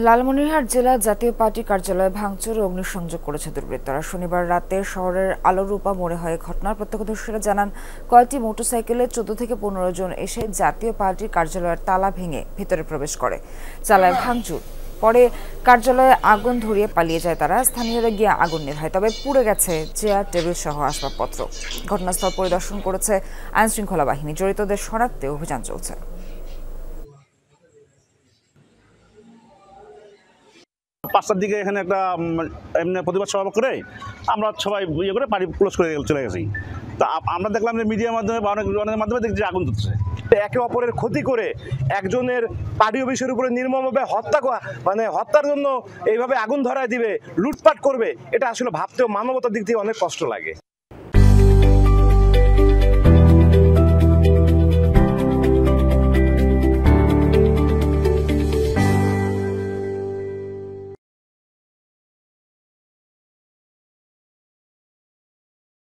লালমনিরহাট জেলা জাতীয় পার্টি কার্যালয়ে ভাঙচুর ও অগ্নিসংযোগ করেছে দুর্বৃত্তরা। শনিবার রাতে শহরের আলোরূপা মোড়ে হয় ঘটনার প্রত্যক্ষদর্শীরা জানান, কয়েকটি মোটরসাইকেলে 14 থেকে 15 জন এসে জাতীয় পার্টির কার্যালয়ের তালা ভেঙে ভেতরে প্রবেশ করে, চালায় ভাঙচুর। পরে কার্যালয়ে আগুন ধরিয়ে পালিয়ে যায় তারা। স্থানীয়রা গিয়ে আগুন নেভায়, তবে পুড়ে গেছে চেয়ার, টেবিল সহ আসবাবপত্র। ঘটনাস্থল পরিদর্শন করেছে আইনশৃঙ্খলা বাহিনী। জড়িতদের শনাক্তে অভিযান চলছে। 5টার দিকে এখানে একটা এমনি প্রতিবাদ সভা করে আমরা সবাই ইয়ে করে বাড়ি ক্লোজ করে চলে গেছি। তা আমরা দেখলাম যে মিডিয়ার মাধ্যমে বা অনেকের মাধ্যমে দেখছি আগুন ধরছে। একে অপরের ক্ষতি করে একজনের পার্টি অফিসের উপরে নির্মমভাবে হত্যার জন্য এইভাবে আগুন ধরায় দিবে, লুটপাট করবে, এটা আসলে ভাবতেও মানবতার দিক থেকে অনেক কষ্ট লাগে।